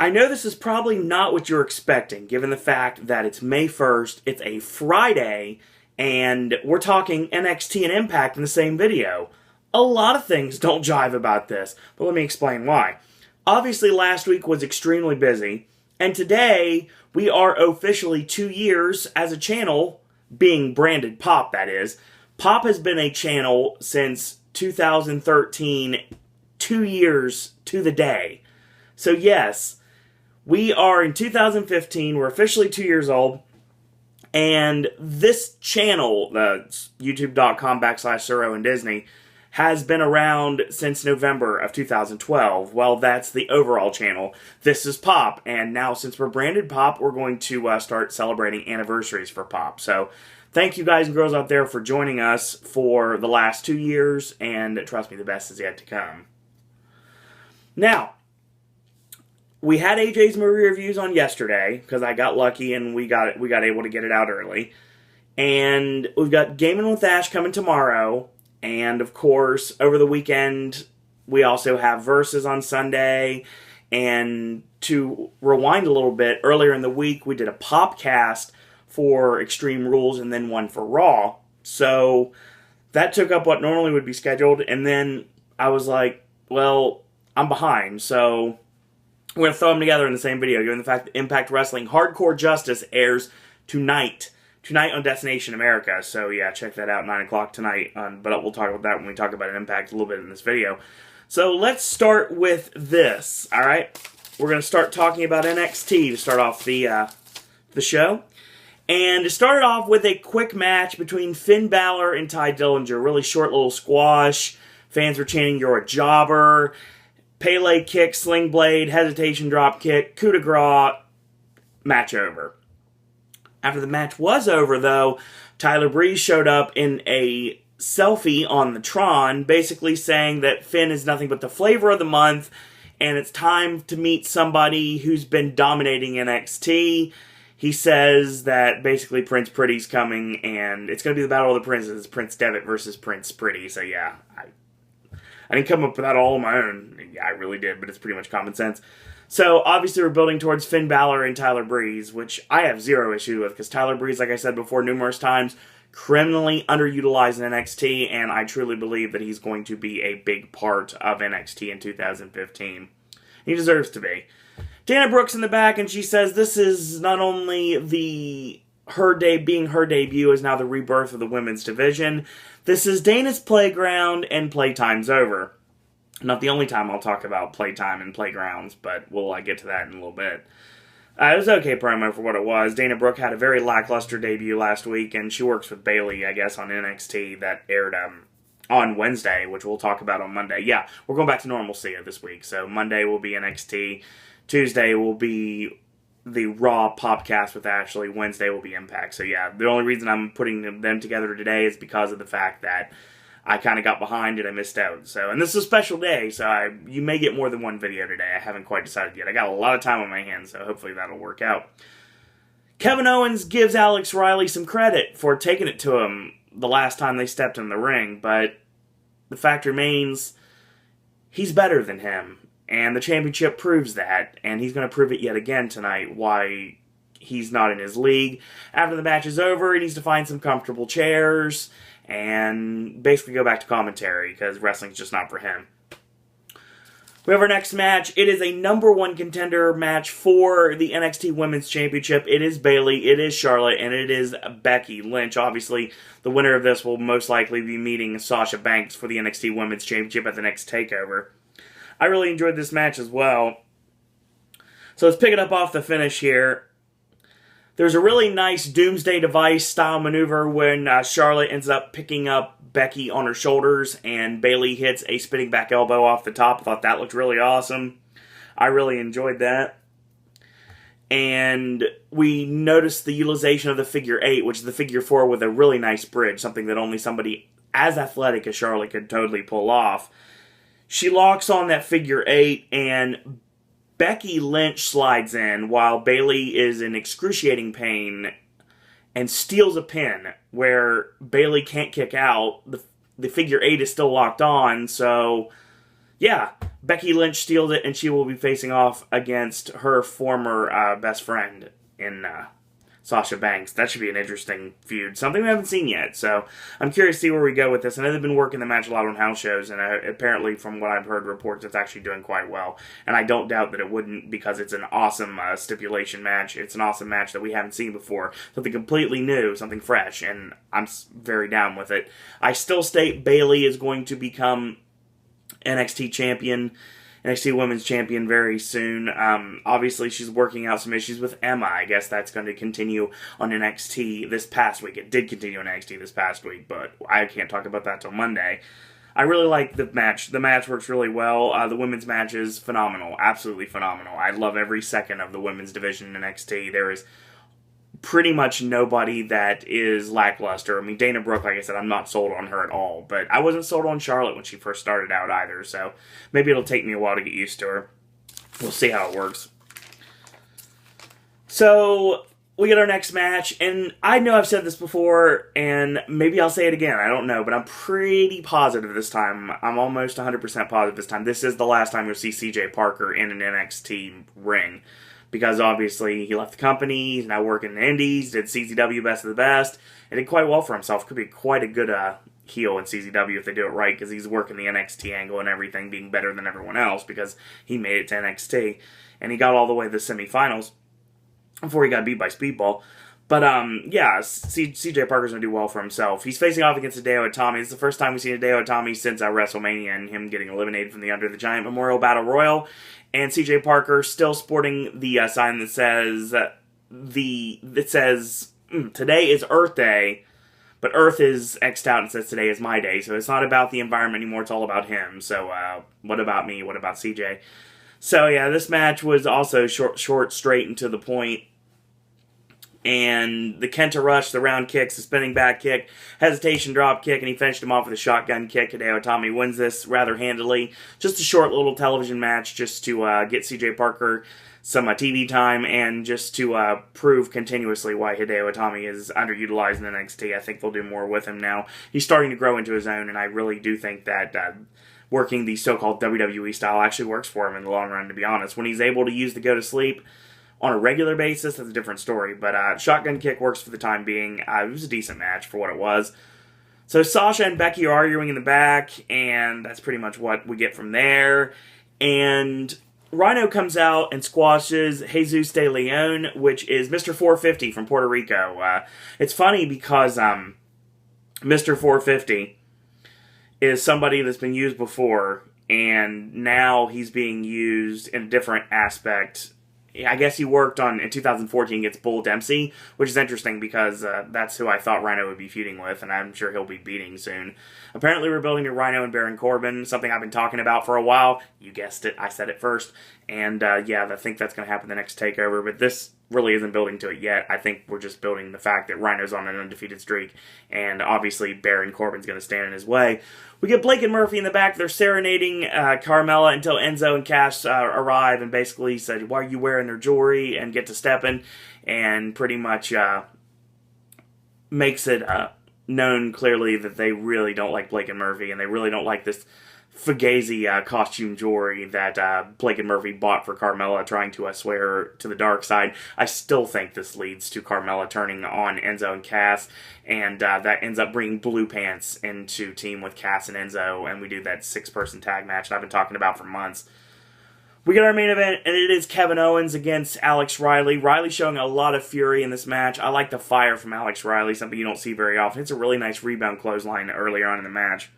I know this is probably not what you're expecting, given the fact that it's May 1st, it's a Friday, and we're talking NXT and Impact in the same video. A lot of things don't jive about this, but let me explain why. Obviously, last week was extremely busy, and today we are officially 2 years as a channel, being branded Pop, that is. Pop has been a channel since 2013, 2 years to the day. So yes, we are in 2015, we're officially 2 years old, and this channel, youtube.com/Suro and Disney, has been around since November of 2012. Well, that's the overall channel. This is Pop, and now since we're branded Pop, we're going to start celebrating anniversaries for Pop. So thank you guys and girls out there for joining us for the last 2 years, and trust me, the best is yet to come. Now, we had AJ's movie reviews on yesterday, because I got lucky and we got able to get it out early. And we've got Gaming with Ash coming tomorrow. And, of course, over the weekend, we also have Versus on Sunday. And to rewind a little bit, earlier in the week, we did a Popcast for Extreme Rules and then one for Raw. So that took up what normally would be scheduled. And then I was like, well, I'm behind. So we're going to throw them together in the same video, given the fact that Impact Wrestling Hardcore Justice airs tonight on Destination America. So yeah, check that out, 9 o'clock tonight. But we'll talk about that when we talk about Impact a little bit in this video. So let's start with this, alright? We're going to start talking about NXT to start off the show. And to start it off with a quick match between Finn Balor and Ty Dillinger. Really short little squash. Fans were chanting, "You're a jobber." Pele kick, sling blade, hesitation drop kick, coup de grace, match over. After the match was over, though, Tyler Breeze showed up in a selfie on the Tron, basically saying that Finn is nothing but the flavor of the month, and it's time to meet somebody who's been dominating NXT. He says that basically Prince Pretty's coming, and it's going to be the Battle of the Princes, Prince Devitt versus Prince Pretty. So yeah, I didn't come up with that all on my own. Yeah, I really did, but it's pretty much common sense. So, obviously, we're building towards Finn Balor and Tyler Breeze, which I have zero issue with, because Tyler Breeze, like I said before numerous times, criminally underutilized in NXT, and I truly believe that he's going to be a big part of NXT in 2015. He deserves to be. Dana Brooks in the back, and she says this is not only her debut is now the rebirth of the women's division. This is Dana's playground, and playtime's over. Not the only time I'll talk about playtime and playgrounds, but we'll get to that in a little bit. It was okay promo for what it was. Dana Brooke had a very lackluster debut last week, and she works with Bayley, I guess, on NXT that aired on Wednesday, which we'll talk about on Monday. Yeah, we're going back to normalcy this week. So Monday will be NXT. Tuesday will be the Raw Popcast with Ashley. Wednesday will be Impact. So yeah, the only reason I'm putting them together today is because of the fact that I kind of got behind and I missed out. So, and this is a special day, so you may get more than one video today. I haven't quite decided yet. I got a lot of time on my hands, so hopefully that'll work out. Kevin Owens gives Alex Riley some credit for taking it to him the last time they stepped in the ring, but the fact remains, he's better than him, and the championship proves that, and he's going to prove it yet again tonight, why he's not in his league. After the match is over, he needs to find some comfortable chairs and basically go back to commentary, because wrestling's just not for him. We have our next match. It is a number one contender match for the NXT Women's Championship. It is Bayley, it is Charlotte, and it is Becky Lynch. Obviously, the winner of this will most likely be meeting Sasha Banks for the NXT Women's Championship at the next TakeOver. I really enjoyed this match as well. So let's pick it up off the finish here. There's a really nice Doomsday Device style maneuver when Charlotte ends up picking up Becky on her shoulders and Bayley hits a spinning back elbow off the top. I thought that looked really awesome. I really enjoyed that. And we noticed the utilization of the figure 8, which is the figure 4 with a really nice bridge, something that only somebody as athletic as Charlotte could totally pull off. She locks on that figure 8 and Becky Lynch slides in while Bayley is in excruciating pain and steals a pin where Bayley can't kick out. The figure 8 is still locked on, so yeah, Becky Lynch stealed it, and she will be facing off against her former best friend in Sasha Banks. That should be an interesting feud. Something we haven't seen yet, so I'm curious to see where we go with this. I know they've been working the match a lot on house shows, and apparently, from what I've heard reports, it's actually doing quite well. And I don't doubt that it wouldn't, because it's an awesome stipulation match. It's an awesome match that we haven't seen before. Something completely new, something fresh, and I'm very down with it. I still state Bayley is going to become NXT champion, NXT Women's Champion very soon. Obviously, she's working out some issues with Emma. I guess that's going to continue on NXT this past week. It did continue on NXT this past week, but I can't talk about that till Monday. I really like the match. The match works really well. The women's match is phenomenal. Absolutely phenomenal. I love every second of the women's division in NXT. There is pretty much nobody that is lackluster. I mean, Dana Brooke, like I said, I'm not sold on her at all. But I wasn't sold on Charlotte when she first started out either. So maybe it'll take me a while to get used to her. We'll see how it works. So we get our next match. And I know I've said this before, and maybe I'll say it again. I don't know. But I'm pretty positive this time. I'm almost 100% positive this time. This is the last time you'll see CJ Parker in an NXT ring. Because obviously he left the company, he's now working in the Indies, did CZW Best of the Best, and did quite well for himself. Could be quite a good heel in CZW if they do it right, because he's working the NXT angle and everything, being better than everyone else, because he made it to NXT. And he got all the way to the semifinals before he got beat by Speedball. But, yeah, CJ Parker's going to do well for himself. He's facing off against Hideo Itami. It's the first time we've seen Hideo Itami since WrestleMania and him getting eliminated from the Under the Giant Memorial Battle Royal. And CJ Parker still sporting the sign that says, today is Earth Day, but Earth is X'd out and says today is my day. So it's not about the environment anymore, it's all about him. So, what about me? What about CJ? So, yeah, this match was also short, straight, and to the point. And the Kenta Rush, the round kicks, the spinning back kick, hesitation drop kick, and he finished him off with a shotgun kick. Hideo Itami wins this rather handily. Just a short little television match just to get CJ Parker some TV time and just to prove continuously why Hideo Itami is underutilized in NXT. I think they'll do more with him now. He's starting to grow into his own, and I really do think that working the so-called WWE style actually works for him in the long run, to be honest. When he's able to use the go-to-sleep on a regular basis, that's a different story. But shotgun kick works for the time being. It was a decent match for what it was. So Sasha and Becky are arguing in the back, and that's pretty much what we get from there. And Rhino comes out and squashes Jesus de Leon, which is Mr. 450 from Puerto Rico. It's funny because Mr. 450 is somebody that's been used before, and now he's being used in a different aspect. I guess he worked on, in 2014, against Bull Dempsey, which is interesting because that's who I thought Rhino would be feuding with, and I'm sure he'll be beating soon. Apparently, we're building a Rhino and Baron Corbin, something I've been talking about for a while. You guessed it, I said it first. And yeah, I think that's going to happen the next TakeOver, but this really isn't building to it yet. I think we're just building the fact that Rhino's on an undefeated streak, and obviously Baron Corbin's going to stand in his way. We get Blake and Murphy in the back. They're serenading Carmella until Enzo and Cass arrive and basically said, why are you wearing their jewelry, and get to stepping, and pretty much makes it known clearly that they really don't like Blake and Murphy, and they really don't like this Fugazi costume jewelry that Blake and Murphy bought for Carmella, trying to sway her to the dark side. I still think this leads to Carmella turning on Enzo and Cass, and that ends up bringing Blue Pants into team with Cass and Enzo, and we do that 6-person tag match that I've been talking about for months. We get our main event, and it is Kevin Owens against Alex Riley. Riley showing a lot of fury in this match. I like the fire from Alex Riley, something you don't see very often. It's a really nice rebound clothesline earlier on in the match.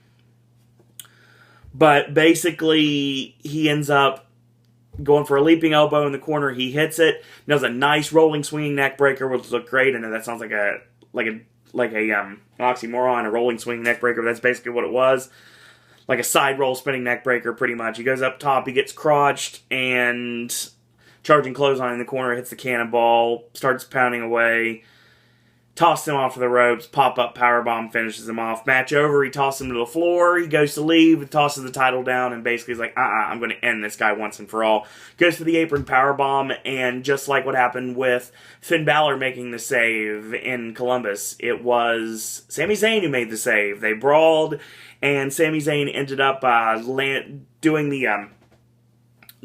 But basically, he ends up going for a leaping elbow in the corner. He hits it. Does a nice rolling swinging neck breaker, which looks great. I know that sounds like a oxymoron, a rolling swinging neck breaker. But that's basically what it was. Like a side roll spinning neck breaker, pretty much. He goes up top. He gets crotched and charging clothesline in the corner. Hits the cannonball. Starts pounding away. Tosses him off the ropes, pop-up powerbomb finishes him off. Match over, he tosses him to the floor, he goes to leave, tosses the title down, and basically is like, I'm going to end this guy once and for all. Goes to the apron powerbomb, and just like what happened with Finn Balor making the save in Columbus, it was Sami Zayn who made the save. They brawled, and Sami Zayn ended up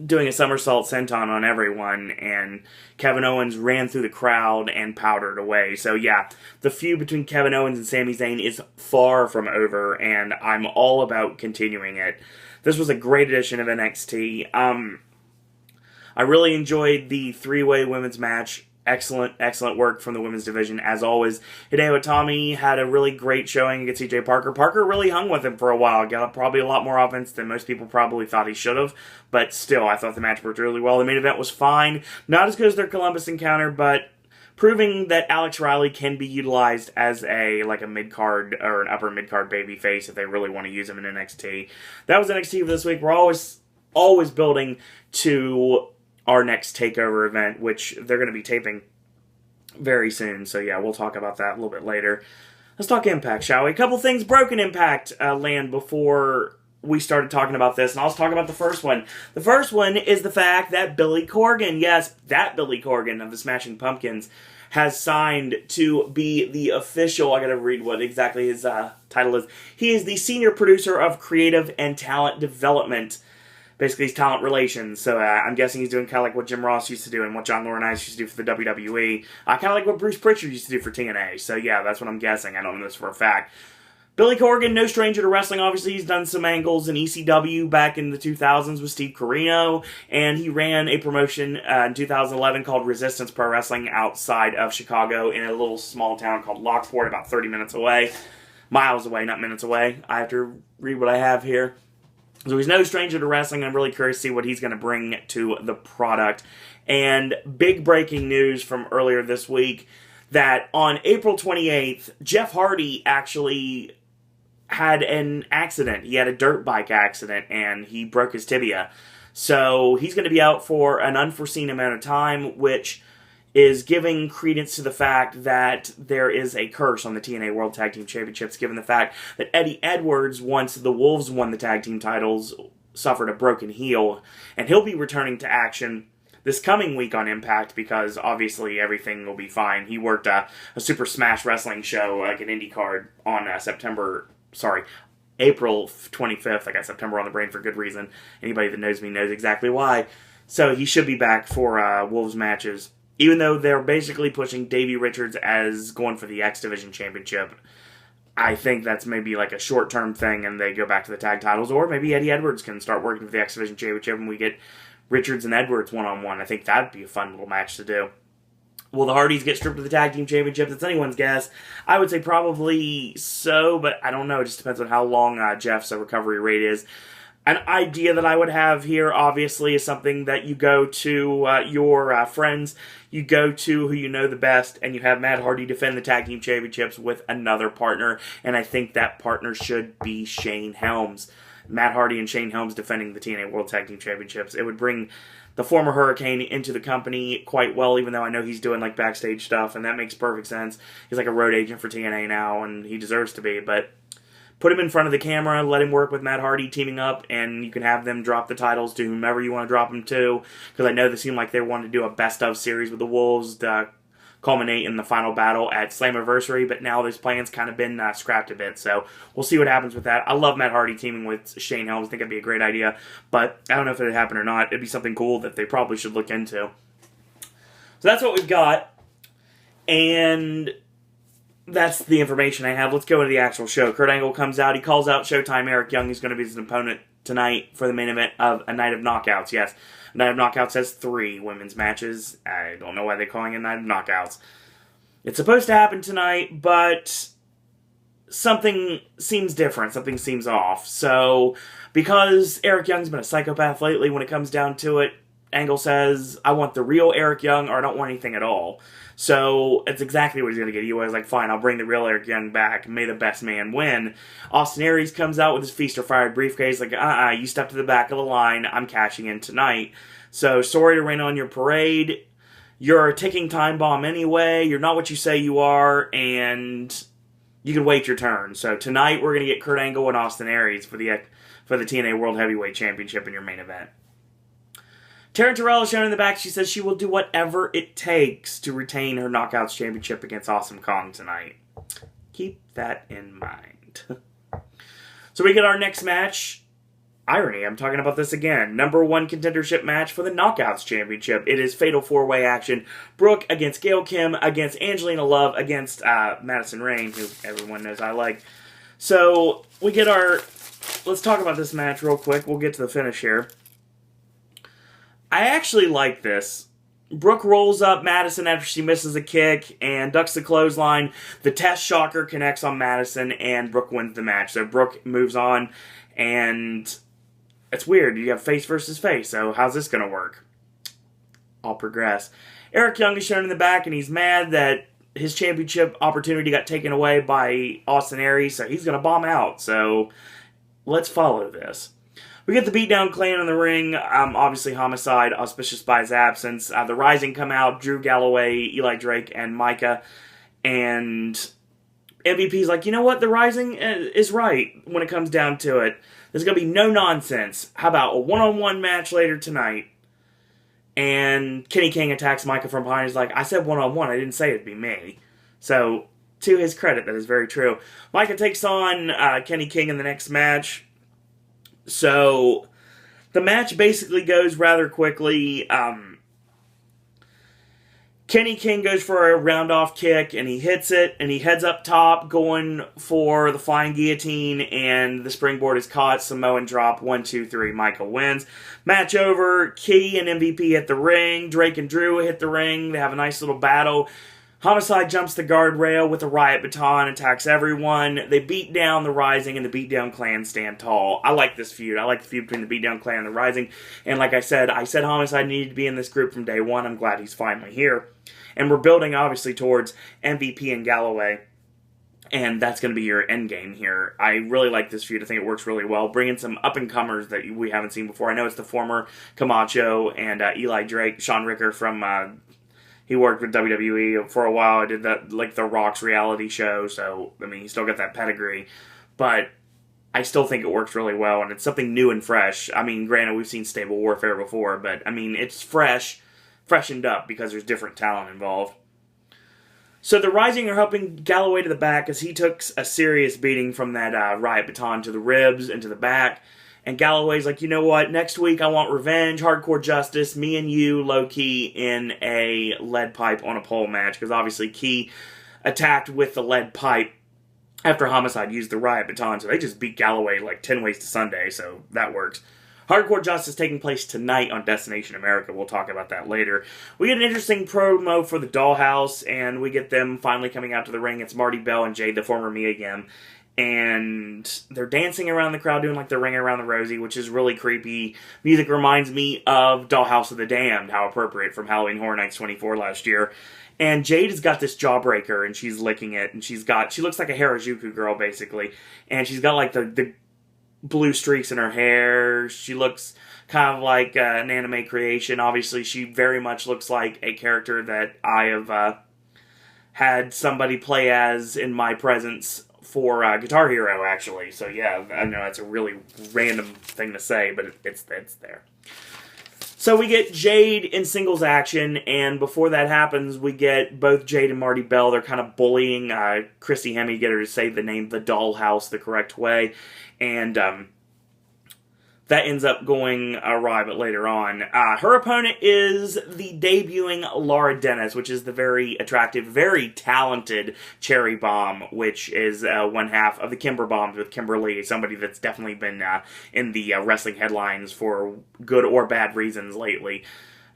doing a somersault senton on everyone, and Kevin Owens ran through the crowd and powdered away. So yeah, the feud between Kevin Owens and Sami Zayn is far from over, and I'm all about continuing it. This was a great edition of NXT. I really enjoyed the three-way women's match. Excellent work from the women's division, as always. Hideo Itami had a really great showing against CJ Parker. Parker really hung with him for a while. Got probably a lot more offense than most people probably thought he should have. But still, I thought the match worked really well. The main event was fine. Not as good as their Columbus encounter, but proving that Alex Riley can be utilized as a mid-card or an upper mid-card babyface if they really want to use him in NXT. That was NXT for this week. We're always building to our next TakeOver event, which they're going to be taping very soon. So yeah, we'll talk about that a little bit later. Let's talk Impact, shall we? A couple things broke in Impact land before we started talking about this, and I'll talk about the first one. The first one is the fact that Billy Corgan, yes, that Billy Corgan of the Smashing Pumpkins, has signed to be the official, I gotta read what exactly his title is. He is the Senior Producer of Creative and Talent Development. Basically, he's talent relations, so I'm guessing he's doing kind of like what Jim Ross used to do and what John Laurinaitis used to do for the WWE. Kind of like what Bruce Pritchard used to do for TNA, so yeah, that's what I'm guessing. I don't know this for a fact. Billy Corgan, no stranger to wrestling, obviously. He's done some angles in ECW back in the 2000s with Steve Corino, and he ran a promotion in 2011 called Resistance Pro Wrestling outside of Chicago in a little small town called Lockport, about 30 minutes away. Miles away, not minutes away. I have to read what I have here. So he's no stranger to wrestling. I'm really curious to see what he's going to bring to the product. And big breaking news from earlier this week that on April 28th, Jeff Hardy actually had an accident. He had a dirt bike accident and he broke his tibia. So he's going to be out for an unforeseen amount of time, which is giving credence to the fact that there is a curse on the TNA World Tag Team Championships, given the fact that Eddie Edwards, once the Wolves won the tag team titles, suffered a broken heel, and he'll be returning to action this coming week on Impact because obviously everything will be fine. He worked a Super Smash Wrestling show, like an indie card, on April 25th. I got September on the brain for good reason. Anybody that knows me knows exactly why. So he should be back for Wolves matches. Even though they're basically pushing Davey Richards as going for the X Division Championship, I think that's maybe like a short-term thing and they go back to the tag titles. Or maybe Eddie Edwards can start working for the X Division Championship and we get Richards and Edwards one-on-one. I think that'd be a fun little match to do. Will the Hardys get stripped of the Tag Team Championship? That's anyone's guess. I would say probably so, but I don't know. It just depends on how long Jeff's recovery rate is. An idea that I would have here, obviously, is something that you go to your friends, you go to who you know the best, and you have Matt Hardy defend the Tag Team Championships with another partner, and I think that partner should be Shane Helms. Matt Hardy and Shane Helms defending the TNA World Tag Team Championships. It would bring the former Hurricane into the company quite well, even though I know he's doing like backstage stuff, and that makes perfect sense. He's like a road agent for TNA now, and he deserves to be, but put him in front of the camera, let him work with Matt Hardy teaming up, and you can have them drop the titles to whomever you want to drop them to, because I know they seem like they wanted to do a best-of series with the Wolves to culminate in the final battle at Slammiversary, but now those plans kind of been scrapped a bit, so we'll see what happens with that. I love Matt Hardy teaming with Shane Helms. I think it'd be a great idea, but I don't know if it'd happen or not. It'd be something cool that they probably should look into. So that's what we've got, and that's the information I have. Let's go into the actual show. Kurt Angle comes out. He calls out Showtime Eric Young. He's going to be his opponent tonight for the main event of a Night of Knockouts. Yes, a Night of Knockouts has 3 women's matches. I don't know why they're calling it a Night of Knockouts. It's supposed to happen tonight, but something seems different. Something seems off. So, because Eric Young's been a psychopath lately when it comes down to it, Angle says, I want the real Eric Young or I don't want anything at all. So, it's exactly what he's going to get. He was like, fine, I'll bring the real Eric Young back. May the best man win. Austin Aries comes out with his Feast or Fired briefcase, like, you step to the back of the line. I'm cashing in tonight. So, sorry to rain on your parade. you're a ticking time bomb anyway, you're not what you say you are, and you can wait your turn. So tonight we're going to get Kurt Angle and Austin Aries for the TNA World Heavyweight Championship in your main event. Taryn Terrell is shown in the back. She says she will do whatever it takes to retain her Knockouts Championship against Awesome Kong tonight. Keep that in mind. So we get our next match. Irony, I'm talking about this again. Number 1 contendership match for the Knockouts Championship. It is Fatal 4-Way action. Brooke against Gail Kim, against Angelina Love, against Madison Rayne, who everyone knows I like. So we get our... Let's talk about this match real quick. We'll get to the finish here. I actually like this. Brooke rolls up Madison after she misses a kick and ducks the clothesline. The Test Shocker connects on Madison, and Brooke wins the match. So Brooke moves on, and it's weird. You have face versus face, so how's this going to work? I'll progress. Eric Young is shown in the back, and he's mad that his championship opportunity got taken away by Austin Aries, so he's going to bomb out. So let's follow this. We get the Beatdown Clan in the ring. Obviously, Homicide, auspicious by his absence. The Rising come out. Drew Galloway, Eli Drake, and Micah. And MVP's like, you know what? The Rising is right when it comes down to it. There's going to be no nonsense. How about a one-on-one match later tonight? And Kenny King attacks Micah from behind. He's like, I said one-on-one. I didn't say it'd be me. So, to his credit, that is very true. Micah takes on Kenny King in the next match. So, the match basically goes rather quickly. Kenny King goes for a round-off kick, and he hits it, and he heads up top, going for the flying guillotine, and the springboard is caught. Samoan drop, 1, 2, 3. Michael wins. Match over. Key and MVP hit the ring. Drake and Drew hit the ring. They have a nice little battle. Homicide jumps the guardrail with a riot baton, attacks everyone. They beat down the Rising, and the Beatdown Clan stand tall. I like this feud. I like the feud between the Beatdown Clan and the Rising. And like I said Homicide needed to be in this group from day one. I'm glad he's finally here. And we're building, obviously, towards MVP and Galloway. And that's going to be your end game here. I really like this feud. I think it works really well. Bringing some up-and-comers that we haven't seen before. I know it's the former Camacho and Eli Drake, Sean Ricker from... He worked with WWE for a while. I did that, like, The Rock's reality show. So, I mean, he still got that pedigree. But I still think it works really well. And it's something new and fresh. I mean, granted, we've seen Stable Warfare before. But, I mean, it's freshened up because there's different talent involved. So, the Rising are helping Galloway to the back as he took a serious beating from that riot baton to the ribs and to the back. And Galloway's like, you know what, next week I want revenge, hardcore justice, me and you, low-key, in a lead pipe on a pole match. Because obviously Key attacked with the lead pipe after Homicide used the riot baton. So they just beat Galloway like 10 ways to Sunday, so that works. Hardcore Justice taking place tonight on Destination America. We'll talk about that later. We get an interesting promo for the Dollhouse, and we get them finally coming out to the ring. It's Marty Bell and Jade, the former Me Again. And they're dancing around the crowd, doing like the Ring Around the Rosie, which is really creepy. Music reminds me of Dollhouse of the Damned, how appropriate, from Halloween Horror Nights 24 last year. And Jade has got this jawbreaker, and she's licking it, and she looks like a Harajuku girl, basically. And she's got like the blue streaks in her hair. She looks kind of like an anime creation. Obviously, she very much looks like a character that I have had somebody play as in my presence for Guitar Hero, actually. So yeah, I know that's a really random thing to say, but it's there. So we get Jade in singles action, and before that happens, we get both Jade and Marty Bell. They're kind of bullying Christy Hemme, get her to say the name The Dollhouse the correct way, and that ends up going awry, but later on. Her opponent is the debuting Laura Dennis, which is the very attractive, very talented Cherry Bomb, which is one half of the Kimber Bombs with Kimberly, somebody that's definitely been in the wrestling headlines for good or bad reasons lately.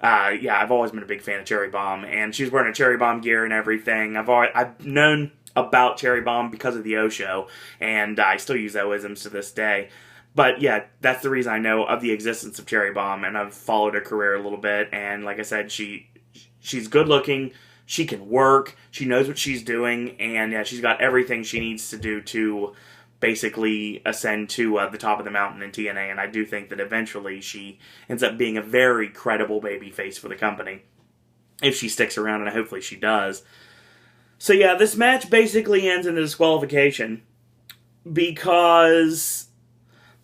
Yeah, I've always been a big fan of Cherry Bomb, and she's wearing a Cherry Bomb gear and everything. I've known about Cherry Bomb because of the O Show, and I still use Oisms to this day. But yeah, that's the reason I know of the existence of Cherry Bomb, and I've followed her career a little bit, and like I said, she's good looking, she can work, she knows what she's doing, and yeah, she's got everything she needs to do to basically ascend to the top of the mountain in TNA, and I do think that eventually she ends up being a very credible babyface for the company. if she sticks around, and hopefully she does. So yeah, this match basically ends in a disqualification because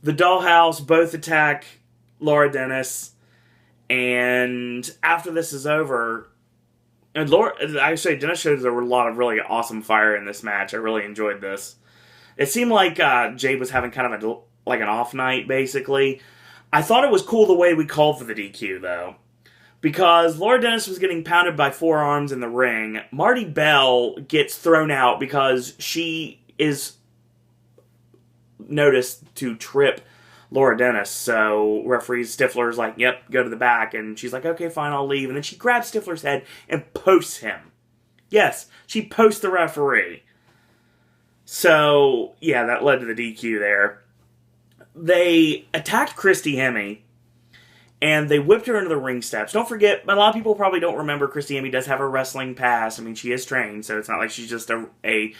the Dollhouse both attack Laura Dennis, and after this is over, and Dennis shows there were a lot of really awesome fire in this match. I really enjoyed this. It seemed like Jade was having kind of an off night, basically. I thought it was cool the way we called for the DQ, though. Because Laura Dennis was getting pounded by forearms in the ring. Marty Bell gets thrown out because she is noticed to trip Laura Dennis. So referee Stifler's like, yep, go to the back. And she's like, okay, fine, I'll leave. And then she grabs Stifler's head and posts him. Yes, she posts the referee. So, yeah, that led to the DQ there. They attacked Christy Hemme, and they whipped her into the ring steps. Don't forget, a lot of people probably don't remember Christy Hemme does have a wrestling past. I mean, she is trained, so it's not like she's just a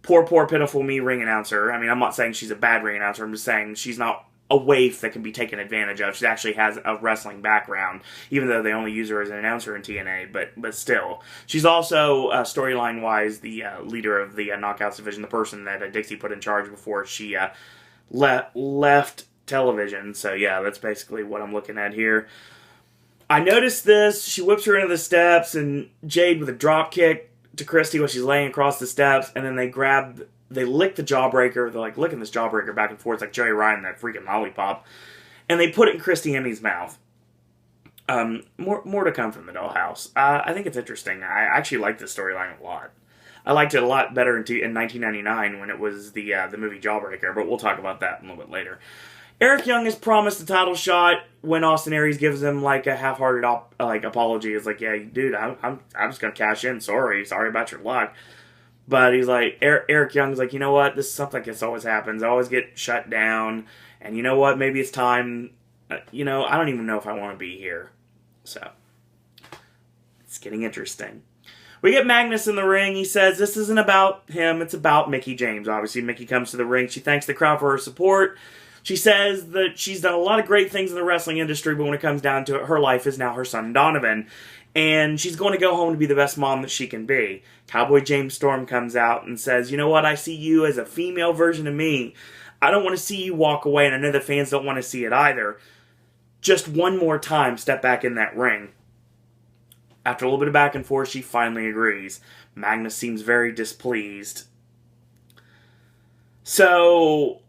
poor, pitiful me ring announcer. I mean, I'm not saying she's a bad ring announcer. I'm just saying she's not a waif that can be taken advantage of. She actually has a wrestling background, even though they only use her as an announcer in TNA, but still. She's also, storyline-wise, the leader of the Knockouts division, the person that Dixie put in charge before she left television. So yeah, that's basically what I'm looking at here. I noticed this. She whips her into the steps, and Jade with a drop kick to Christy while she's laying across the steps, and then they lick the jawbreaker. They're like licking this jawbreaker back and forth like Joey Ryan, that freaking lollipop, and they put it in Christy Hemme's mouth. More to come from the Dollhouse. I think it's interesting. I actually like this storyline a lot. I liked it a lot better in 1999 when it was the movie Jawbreaker, but we'll talk about that a little bit later. Eric Young has promised a title shot when Austin Aries gives him like a half-hearted apology. It's like, yeah, dude, I'm just gonna cash in. Sorry about your luck. But he's like, Eric Young's like, you know what? This is something that always happens. I always get shut down, and you know what? Maybe it's time. I don't even know if I want to be here. So it's getting interesting. We get Magnus in the ring. He says this isn't about him. It's about Mickie James. Obviously, Mickie comes to the ring. She thanks the crowd for her support. She says that she's done a lot of great things in the wrestling industry, but when it comes down to it, her life is now her son Donovan. And she's going to go home to be the best mom that she can be. Cowboy James Storm comes out and says, you know what? I see you as a female version of me. I don't want to see you walk away, and I know the fans don't want to see it either. Just one more time, step back in that ring. After a little bit of back and forth, she finally agrees. Magnus seems very displeased. So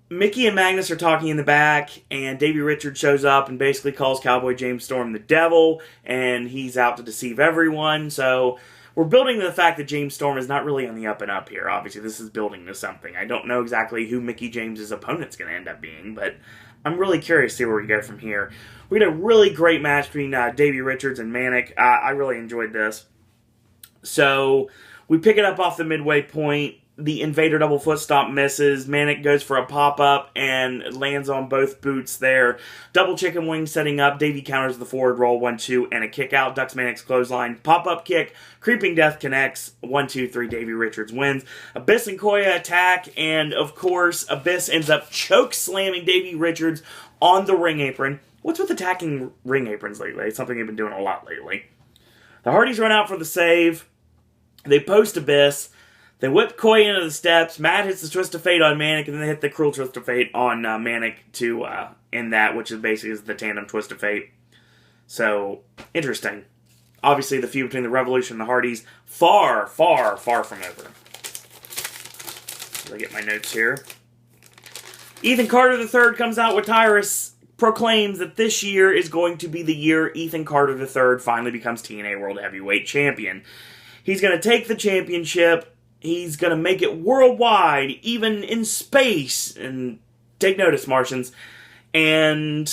Mickie and Magnus are talking in the back, and Davey Richards shows up and basically calls Cowboy James Storm the devil, and he's out to deceive everyone. So we're building to the fact that James Storm is not really on the up and up here. Obviously, this is building to something. I don't know exactly who Mickie James' opponent's going to end up being, but I'm really curious to see where we go from here. We had a really great match between Davey Richards and Manic. I really enjoyed this. So we pick it up off the midway point. The Invader double foot stomp misses. Manic goes for a pop-up and lands on both boots there. Double chicken wing setting up. Davey counters the forward roll, 1-2, and a kick out. Ducks Manic's clothesline. Pop-up kick. Creeping Death connects. 1-2-3. Davey Richards wins. Abyss and Koya attack, and of course, Abyss ends up choke slamming Davey Richards on the ring apron. What's with attacking ring aprons lately? It's something they've been doing a lot lately. The Hardys run out for the save. They post Abyss. They whip Koya into the steps. Matt hits the Twist of Fate on Manic, and then they hit the Cruel Twist of Fate on Manic to end that, which is basically the tandem Twist of Fate. So, interesting. Obviously, the feud between the Revolution and the Hardys, far, far, far from over. Let me get my notes here. Ethan Carter III comes out with Tyrus, proclaims that this year is going to be the year Ethan Carter III finally becomes TNA World Heavyweight Champion. He's going to take the championship. He's going to make it worldwide, even in space. And take notice, Martians. And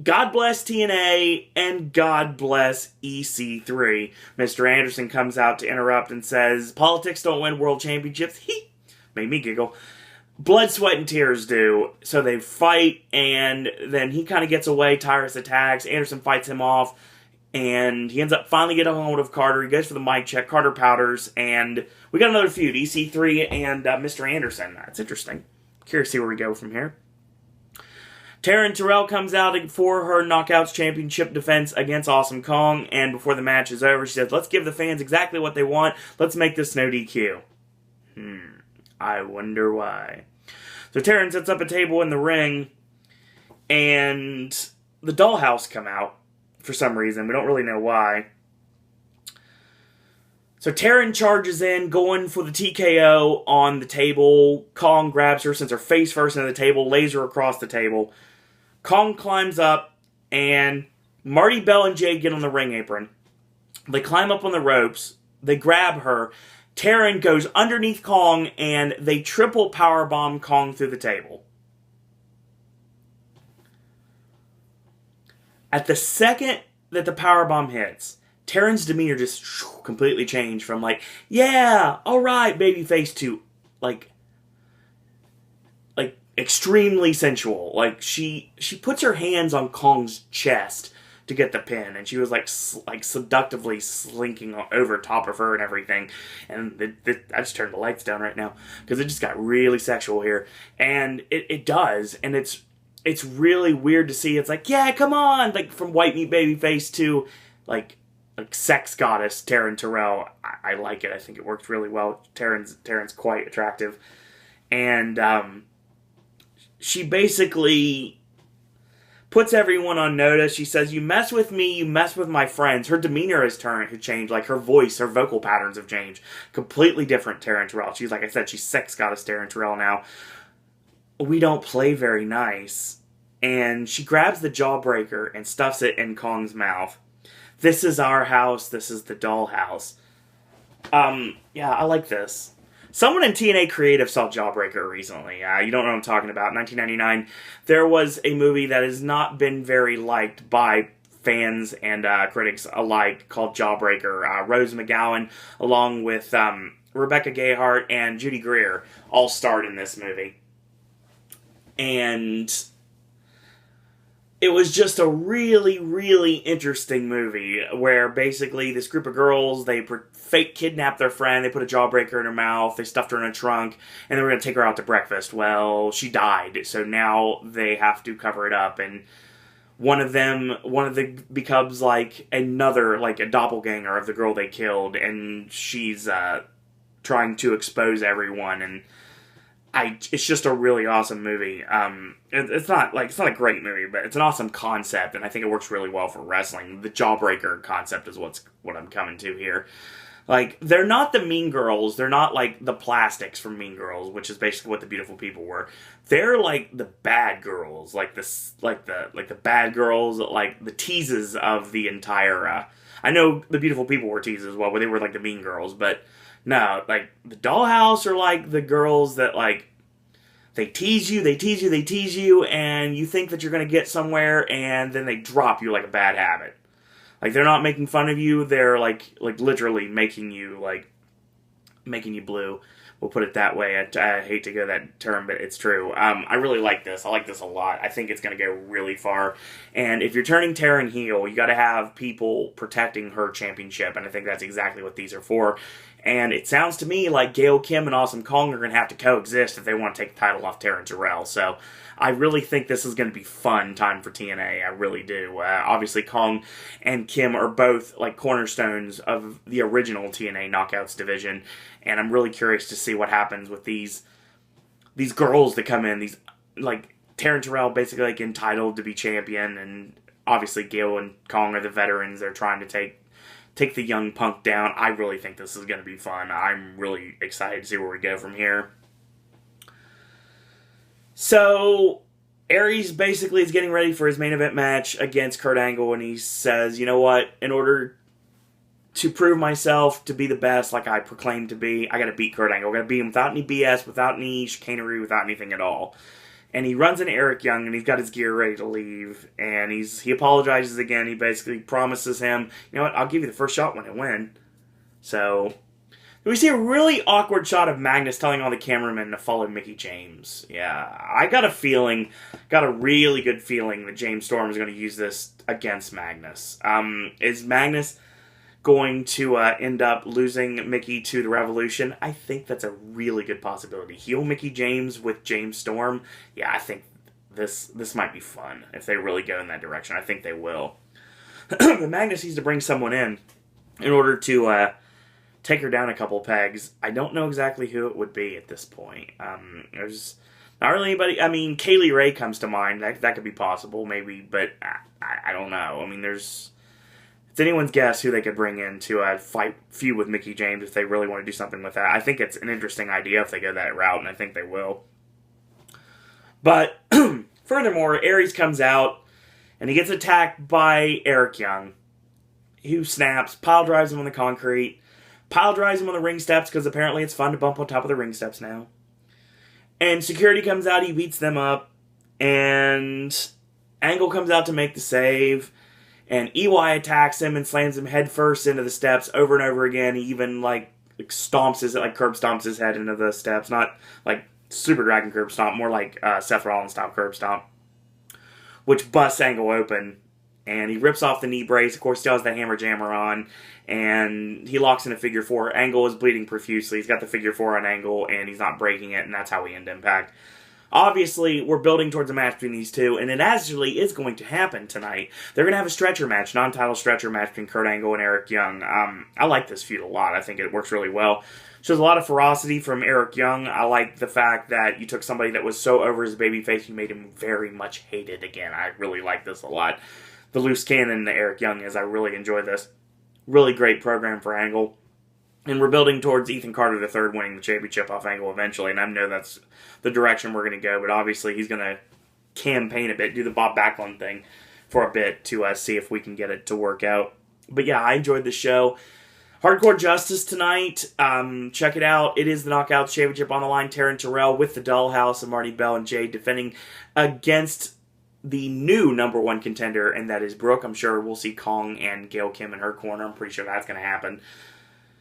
God bless TNA, and God bless EC3. Mr. Anderson comes out to interrupt and says, politics don't win world championships. He made me giggle. Blood, sweat, and tears do. So they fight, and then he kind of gets away. Tyrus attacks. Anderson fights him off. And he ends up finally getting a hold of Carter. He goes for the mic check. Carter powders. And we got another feud. EC3 and Mr. Anderson. That's interesting. Curious to see where we go from here. Taryn Terrell comes out for her Knockouts Championship defense against Awesome Kong, and before the match is over, she says, let's give the fans exactly what they want. Let's make this no DQ. I wonder why. So Taryn sets up a table in the ring, and the Dollhouse come out for some reason. We don't really know why. So Taryn charges in, going for the TKO on the table. Kong grabs her, sends her face first into the table, lays her across the table. Kong climbs up, and Marty Bell and Jade get on the ring apron. They climb up on the ropes. They grab her. Taryn goes underneath Kong, and they triple powerbomb Kong through the table. At the second that the powerbomb hits, Taryn's demeanor just completely changed from like, yeah, alright, babyface, to like extremely sensual. Like she puts her hands on Kong's chest to get the pin, and she was like seductively slinking over top of her and everything. And I just turned the lights down right now because it just got really sexual here, and it does, and it's really weird to see. It's like, yeah, come on, like from white meat babyface to like sex goddess Taryn Terrell. I like it. I think it worked really well. Taryn's quite attractive, and she basically puts everyone on notice. She says, you mess with me, you mess with my friends. Her demeanor has changed. Like her voice, her vocal patterns have changed. Completely different Taryn Terrell. She's, like I said, she's sex goddess Taryn Terrell now. We don't play very nice. And she grabs the jawbreaker and stuffs it in Kong's mouth. This is our house. This is the Dollhouse. Yeah, I like this. Someone in TNA Creative saw Jawbreaker recently. You don't know what I'm talking about. 1999, there was a movie that has not been very liked by fans and critics alike called Jawbreaker. Rose McGowan, along with Rebecca Gayheart and Judy Greer, all starred in this movie. And it was just a really, really interesting movie where basically this group of girls, they fake kidnapped their friend, they put a jawbreaker in her mouth, they stuffed her in a trunk, and they were going to take her out to breakfast. Well, she died, so now they have to cover it up, and one of them becomes like another, like a doppelganger of the girl they killed, and she's trying to expose everyone, and it's just a really awesome movie. It's not a great movie, but it's an awesome concept, and I think it works really well for wrestling. The Jawbreaker concept is what I'm coming to here. Like, they're not the Mean Girls. They're not like the Plastics from Mean Girls, which is basically what the Beautiful People were. They're like the bad girls, like the bad girls, like the teases of the entire. I know the Beautiful People were teases as well, but they were like the Mean Girls, but. No, like, the Dollhouse are like the girls that, like, they tease you, and you think that you're going to get somewhere, and then they drop you like a bad habit. Like, they're not making fun of you, they're, like literally making you blue. We'll put it that way. I hate to go that term, but it's true. I really like this. I like this a lot. I think it's going to go really far. And if you're turning Taryn heel, you got to have people protecting her championship, and I think that's exactly what these are for. And it sounds to me like Gail Kim and Awesome Kong are going to have to coexist if they want to take the title off Taryn Terrell. So I really think this is going to be fun time for TNA. I really do. Obviously, Kong and Kim are both like cornerstones of the original TNA Knockouts division. And I'm really curious to see what happens with these girls that come in. These, like, Taryn Terrell basically like entitled to be champion. And obviously Gail and Kong are the veterans. They're trying to take the young punk down. I really think this is going to be fun. I'm really excited to see where we go from here. So, Aries basically is getting ready for his main event match against Kurt Angle, and he says, you know what, in order to prove myself to be the best like I proclaim to be, I got to beat Kurt Angle. I got to beat him without any BS, without any chicanery, without anything at all. And he runs into Eric Young, and he's got his gear ready to leave, and he apologizes again. He basically promises him, you know what, I'll give you the first shot when I win. So, we see a really awkward shot of Magnus telling all the cameramen to follow Mickie James. Yeah, I got a really good feeling that James Storm is going to use this against Magnus. Is Magnus going to end up losing Mickie to the Revolution? I think that's a really good possibility. Heel Mickie James with James Storm, yeah, I think this might be fun if they really go in that direction. I think they will. The Magnus needs to bring someone in order to take her down a couple pegs. I don't know exactly who it would be at this point. There's not really anybody. I mean, Kaylee Ray comes to mind. That could be possible, maybe, but I don't know. I mean, it's anyone's guess who they could bring in to feud with Mickie James if they really want to do something with that. I think it's an interesting idea if they go that route, and I think they will. But furthermore, Aries comes out, and he gets attacked by Eric Young, who snaps, pile drives him on the concrete, pile drives him on the ring steps, because apparently it's fun to bump on top of the ring steps now. And security comes out, he beats them up, and Angle comes out to make the save, and EY attacks him and slams him headfirst into the steps over and over again. He even curb stomps his head into the steps, not like Super Dragon curb stomp, more like Seth Rollins style curb stomp, which busts Angle open, and he rips off the knee brace. Of course, still has the hammer jammer on, and he locks in a figure four. Angle is bleeding profusely. He's got the figure four on Angle, and he's not breaking it, and that's how we end Impact. Obviously, we're building towards a match between these two, and it actually is going to happen tonight. They're going to have a stretcher match, non-title stretcher match between Kurt Angle and Eric Young. I like this feud a lot. I think it works really well. Shows a lot of ferocity from Eric Young. I like the fact that you took somebody that was so over as a babyface, you made him very much hated again. I really like this a lot. The loose cannon that Eric Young is, I really enjoy this. Really great program for Angle. And we're building towards Ethan Carter III winning the championship off Angle eventually, and I know that's the direction we're going to go, but obviously he's going to campaign a bit, do the Bob Backlund thing for a bit to see if we can get it to work out. But yeah, I enjoyed the show. Hardcore Justice tonight. Check it out. It is the Knockouts Championship on the line. Taryn Terrell with the Dollhouse and Marty Bell and Jade defending against the new number one contender, and that is Brooke. I'm sure we'll see Kong and Gail Kim in her corner. I'm pretty sure that's going to happen.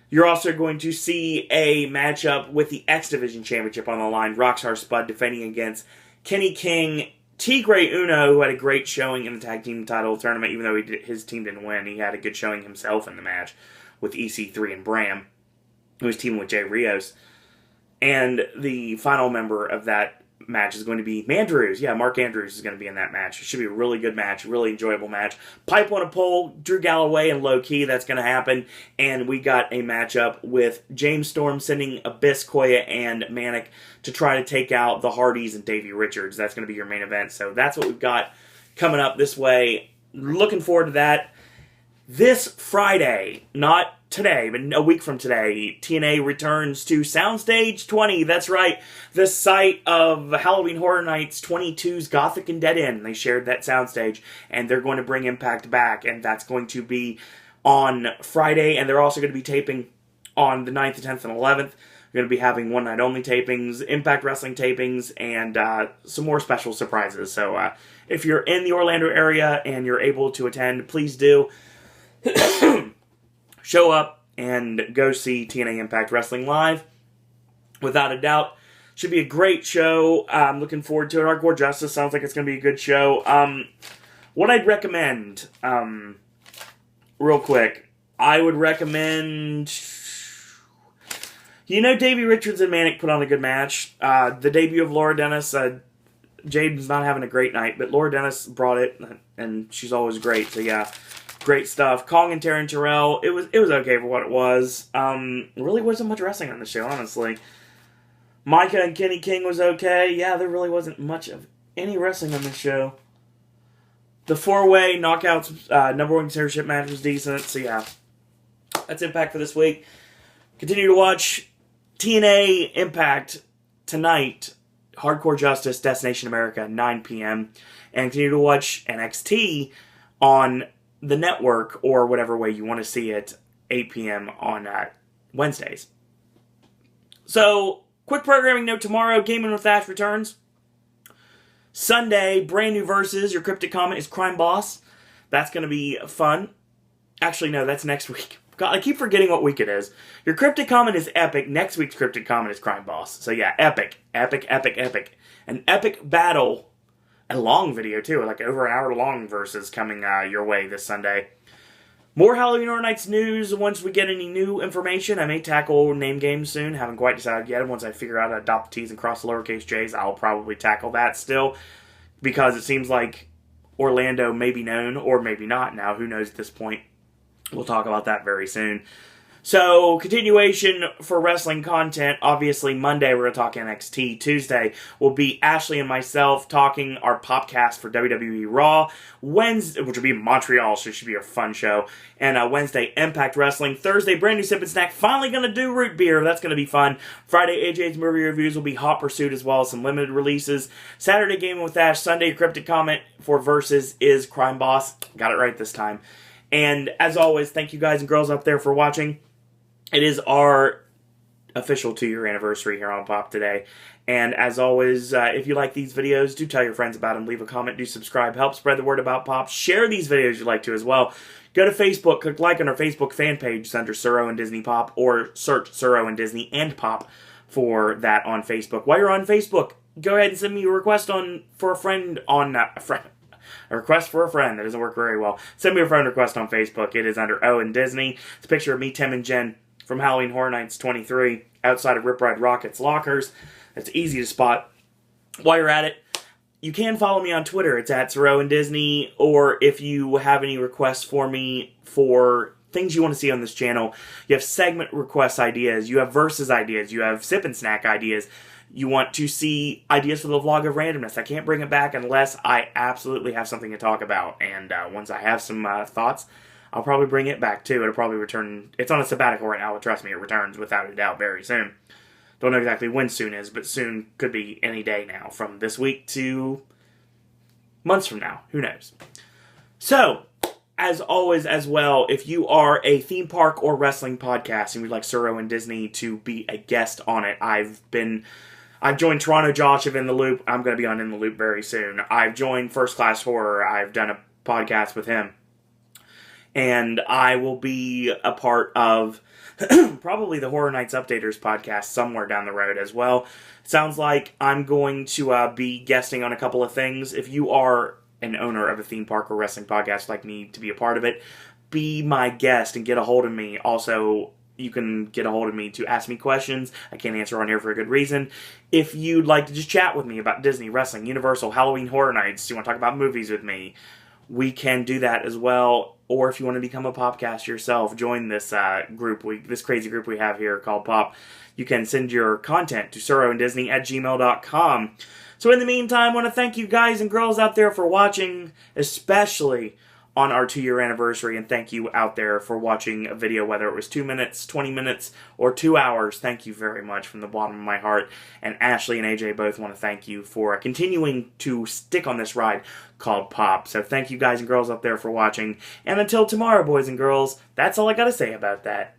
You're also going to see a matchup with the X Division Championship on the line. Rockstar Spud defending against Kenny King. Tigre Uno, who had a great showing in the tag team title tournament, even though his team didn't win. He had a good showing himself in the match with EC3 and Bram, who was teaming with Jay Rios. And the final member of that match is going to be Mandrews. Yeah, Mark Andrews is going to be in that match. It should be a really good match, really enjoyable match. Pipe on a pole, Drew Galloway and Low Key, that's going to happen. And we got a matchup with James Storm sending Abyss, Koya, and Manic to try to take out the Hardys and Davey Richards. That's going to be your main event. So that's what we've got coming up this way. Looking forward to that. This Friday, not today, but a week from today, TNA returns to Soundstage 20. That's right, the site of Halloween Horror Nights 22's Gothic and Dead End. They shared that soundstage, and they're going to bring Impact back, and that's going to be on Friday, and they're also going to be taping on the 9th, 10th, and 11th. We're going to be having one-night-only tapings, Impact Wrestling tapings, and some more special surprises. So if you're in the Orlando area and you're able to attend, please do. Show up and go see TNA Impact Wrestling live. Without a doubt, should be a great show. I'm looking forward to it. Hardcore Justice sounds like it's going to be a good show. What I'd recommend, real quick, I would recommend... Davey Richards and Manic put on a good match. The debut of Laura Dennis, Jaden's not having a great night, but Laura Dennis brought it, and she's always great, so yeah. Great stuff. Kong and Taryn Terrell, it was okay for what it was. Really wasn't much wrestling on the show, honestly. Micah and Kenny King was okay. Yeah, there really wasn't much of any wrestling on this show. The 4-way Knockouts number one contendership match was decent, so yeah. That's Impact for this week. Continue to watch TNA Impact tonight. Hardcore Justice, Destination America, 9 p.m. And continue to watch NXT on the network, or whatever way you want to see it, 8 p.m. on Wednesdays. So, quick programming note tomorrow, Gaming with Ash returns. Sunday, brand new versus. Your cryptic comment is Crime Boss. That's going to be fun. Actually, no, that's next week. God, I keep forgetting what week it is. Your cryptic comment is Epic. Next week's cryptic comment is Crime Boss. So yeah, Epic. Epic, epic, epic. An epic battle. A long video, too. Like over an hour long versus coming your way this Sunday. More Halloween Horror Nights news once we get any new information. I may tackle name games soon. Haven't quite decided yet. Once I figure out how to adopt the T's and cross the lowercase J's, I'll probably tackle that still. because it seems like Orlando may be known, or maybe not now. Who knows at this point? We'll talk about that very soon. So, continuation for wrestling content. Obviously, Monday we're going to talk NXT. Tuesday will be Ashley and myself talking our popcast for WWE Raw. Wednesday, which will be in Montreal, so it should be a fun show. And Wednesday, Impact Wrestling. Thursday, brand new Sip and Snack. Finally going to do root beer. That's going to be fun. Friday, AJ's movie reviews will be Hot Pursuit, as well as some limited releases. Saturday, Gaming with Ash. Sunday, Cryptic Comment for Versus is Crime Boss. Got it right this time. And as always, thank you guys and girls up there for watching. It is our official 2-year anniversary here on Pop today. And as always, if you like these videos, do tell your friends about them. Leave a comment, do subscribe, help spread the word about Pop. Share these videos you'd like to as well. Go to Facebook, click like on our Facebook fan page under Sir Owen Disney Pop, or search Sir Owen Disney and Pop for that on Facebook. While you're on Facebook, go ahead and send me a request for a friend on a request for a friend. That doesn't work very well. Send me a friend request on Facebook. It is under Owen Disney. It's a picture of me, Tim, and Jen from Halloween Horror Nights 23 outside of Rip Ride Rocket's lockers. It's easy to spot. While you're at it, you can follow me on Twitter. It's at Sir Owen Disney. Or if you have any requests for me for things you want to see on this channel, you have segment request ideas, you have versus ideas, you have sip and snack ideas, you want to see ideas for the vlog of randomness. I can't bring it back unless I absolutely have something to talk about. And once I have some thoughts, I'll probably bring it back too. It'll probably return. It's on a sabbatical right now, but trust me, it returns without a doubt very soon. Don't know exactly when soon is, but soon could be any day now, from this week to months from now. Who knows? So, as always as well, if you are a theme park or wrestling podcast and you'd like Sir Owen Disney to be a guest on it, I've joined Toronto Josh of In the Loop. I'm going to be on In the Loop very soon. I've joined First Class Horror. I've done a podcast with him. And I will be a part of probably the Horror Nights Updaters podcast somewhere down the road as well. Sounds like I'm going to be guesting on a couple of things. If you are an owner of a theme park or wrestling podcast like me to be a part of it, be my guest and get a hold of me. Also, you can get a hold of me to ask me questions. I can't answer on here for a good reason. If you'd like to just chat with me about Disney, wrestling, Universal, Halloween Horror Nights, you want to talk about movies with me, we can do that as well. Or if you want to become a popcaster yourself, join this group, this crazy group we have here called Pop. You can send your content to siroandisney@gmail.com. So in the meantime, I want to thank you guys and girls out there for watching, especially on our 2-year anniversary, and thank you out there for watching a video, whether it was 2 minutes, 20 minutes, or 2 hours. Thank you very much from the bottom of my heart. And Ashley and AJ both want to thank you for continuing to stick on this ride called Pop. So thank you guys and girls out there for watching. And until tomorrow, boys and girls, that's all I got to say about that.